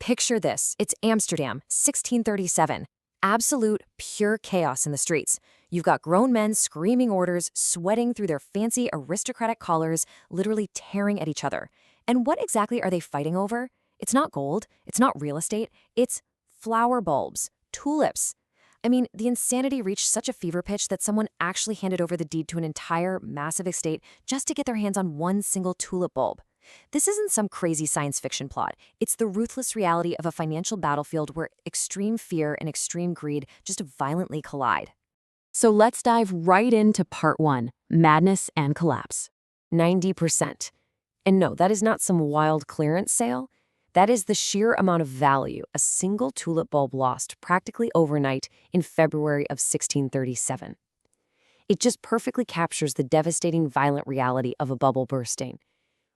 Picture this. It's Amsterdam, 1637. Absolute, pure chaos in the streets. You've got grown men screaming orders, sweating through their fancy aristocratic collars, literally tearing at each other. And what exactly are they fighting over? It's not gold, it's not real estate, it's flower bulbs, tulips. I mean, the insanity reached such a fever pitch that someone actually handed over the deed to an entire massive estate just to get their hands on one single tulip bulb. This isn't some crazy science fiction plot. It's the ruthless reality of a financial battlefield where extreme fear and extreme greed just violently collide. So let's dive right into part 1, madness and collapse. 90%. And no, that is not some wild clearance sale. That is the sheer amount of value a single tulip bulb lost practically overnight in February of 1637. It just perfectly captures the devastating, violent reality of a bubble bursting.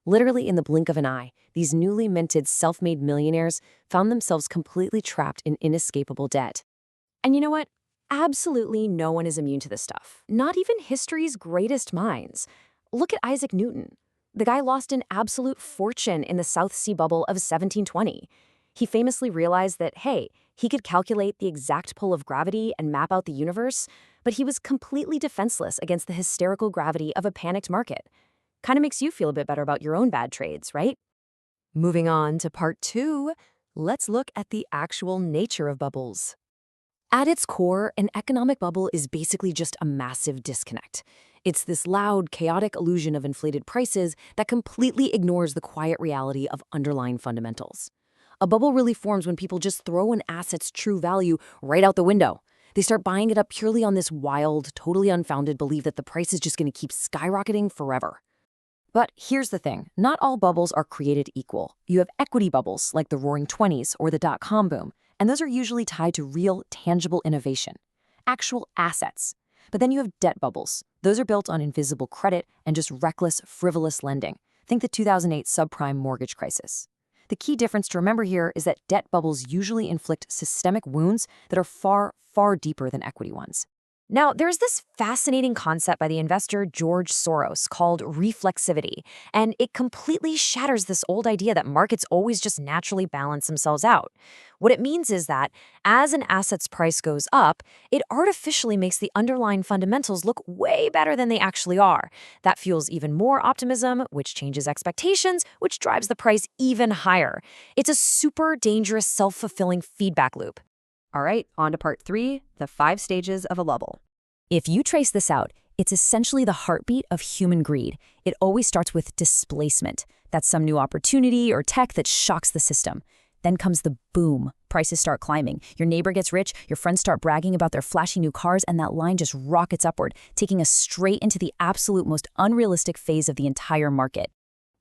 Literally in the blink of an eye, these newly minted self-made millionaires found themselves completely trapped in inescapable debt. And you know what? Absolutely no one is immune to this stuff. Not even history's greatest minds. Look at Isaac Newton. The guy lost an absolute fortune in the South Sea bubble of 1720. He famously realized that, hey, he could calculate the exact pull of gravity and map out the universe, but he was completely defenseless against the hysterical gravity of a panicked market. Kind of makes you feel a bit better about your own bad trades, right? Moving on to part 2, let's look at the actual nature of bubbles. At its core, an economic bubble is basically just a massive disconnect. It's this loud, chaotic illusion of inflated prices that completely ignores the quiet reality of underlying fundamentals. A bubble really forms when people just throw an asset's true value right out the window. They start buying it up purely on this wild, totally unfounded belief that the price is just going to keep skyrocketing forever. But here's the thing, not all bubbles are created equal. You have equity bubbles like the Roaring '20s or the dot-com boom, and those are usually tied to real, tangible innovation, actual assets. But then you have debt bubbles. Those are built on invisible credit and just reckless, frivolous lending. Think the 2008 subprime mortgage crisis. The key difference to remember here is that debt bubbles usually inflict systemic wounds that are far, far deeper than equity ones. Now, there's this fascinating concept by the investor George Soros called reflexivity, and it completely shatters this old idea that markets always just naturally balance themselves out. What it means is that as an asset's price goes up, it artificially makes the underlying fundamentals look way better than they actually are. That fuels even more optimism, which changes expectations, which drives the price even higher. It's a super dangerous, self-fulfilling feedback loop. All right, on to part 3, the 5 stages of a bubble. If you trace this out, it's essentially the heartbeat of human greed. It always starts with displacement. That's some new opportunity or tech that shocks the system. Then comes the boom. Prices start climbing. Your neighbor gets rich, your friends start bragging about their flashy new cars, and that line just rockets upward, taking us straight into the absolute most unrealistic phase of the entire market.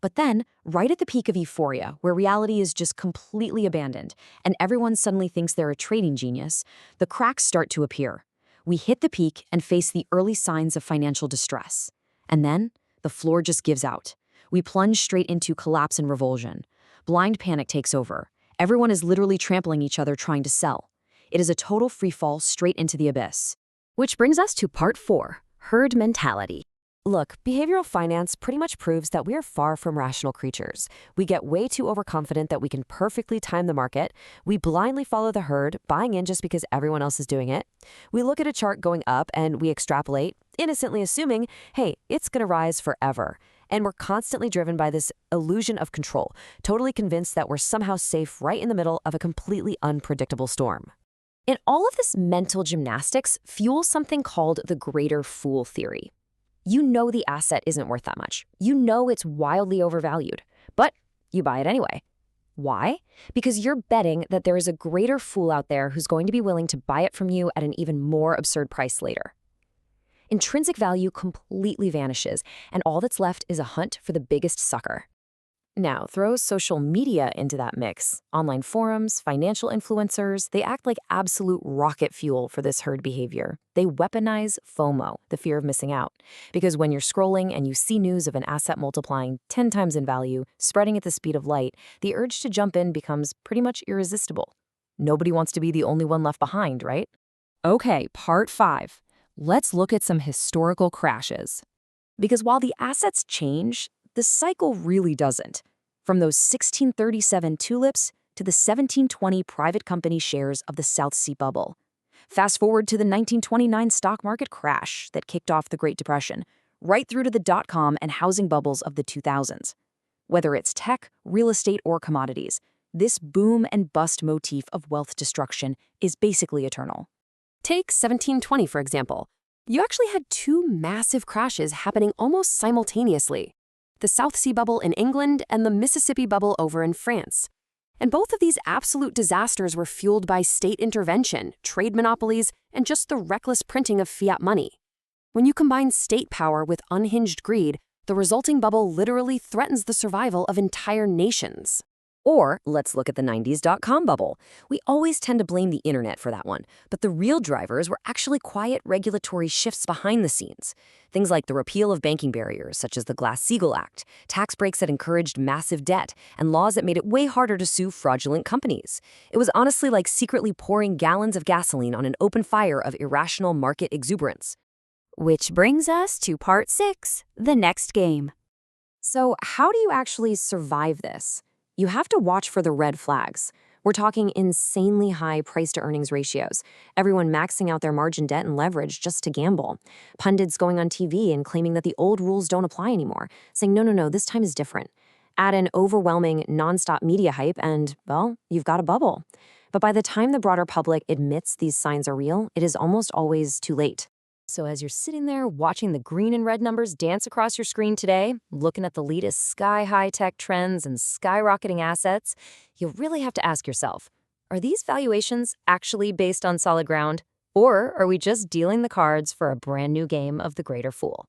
But then, right at the peak of euphoria, where reality is just completely abandoned, and everyone suddenly thinks they're a trading genius, the cracks start to appear. We hit the peak and face the early signs of financial distress. And then, the floor just gives out. We plunge straight into collapse and revulsion. Blind panic takes over. Everyone is literally trampling each other trying to sell. It is a total freefall straight into the abyss. Which brings us to part 4, herd mentality. Look, behavioral finance pretty much proves that we are far from rational creatures. We get way too overconfident that we can perfectly time the market. We blindly follow the herd, buying in just because everyone else is doing it. We look at a chart going up and we extrapolate, innocently assuming, hey, it's going to rise forever. And we're constantly driven by this illusion of control, totally convinced that we're somehow safe right in the middle of a completely unpredictable storm. And all of this mental gymnastics fuels something called the greater fool theory. You know the asset isn't worth that much. You know it's wildly overvalued, but you buy it anyway. Why? Because you're betting that there is a greater fool out there who's going to be willing to buy it from you at an even more absurd price later. Intrinsic value completely vanishes, and all that's left is a hunt for the biggest sucker. Now, throw social media into that mix. Online forums, financial influencers, they act like absolute rocket fuel for this herd behavior. They weaponize FOMO, the fear of missing out. Because when you're scrolling and you see news of an asset multiplying 10 times in value, spreading at the speed of light, the urge to jump in becomes pretty much irresistible. Nobody wants to be the only one left behind, right? Okay, part 5. Let's look at some historical crashes. Because while the assets change, the cycle really doesn't. From those 1637 tulips to the 1720 private company shares of the South Sea Bubble. Fast forward to the 1929 stock market crash that kicked off the Great Depression, right through to the dot-com and housing bubbles of the 2000s. Whether it's tech, real estate, or commodities, this boom and bust motif of wealth destruction is basically eternal. Take 1720, for example. You actually had two massive crashes happening almost simultaneously: the South Sea Bubble in England and the Mississippi Bubble over in France. And both of these absolute disasters were fueled by state intervention, trade monopolies, and just the reckless printing of fiat money. When you combine state power with unhinged greed, the resulting bubble literally threatens the survival of entire nations. Or let's look at the 90s dot-com bubble. We always tend to blame the internet for that one, but the real drivers were actually quiet regulatory shifts behind the scenes. Things like the repeal of banking barriers, such as the Glass-Steagall Act, tax breaks that encouraged massive debt, and laws that made it way harder to sue fraudulent companies. It was honestly like secretly pouring gallons of gasoline on an open fire of irrational market exuberance. Which brings us to part 6, the next game. So how do you actually survive this? You have to watch for the red flags. We're talking insanely high price-to-earnings ratios, everyone maxing out their margin debt and leverage just to gamble, pundits going on TV and claiming that the old rules don't apply anymore, saying, no, this time is different. Add an overwhelming, nonstop media hype and, well, you've got a bubble. But by the time the broader public admits these signs are real, it is almost always too late. So as you're sitting there watching the green and red numbers dance across your screen today, looking at the latest sky-high tech trends and skyrocketing assets, you'll really have to ask yourself, are these valuations actually based on solid ground? Or are we just dealing the cards for a brand new game of the greater fool?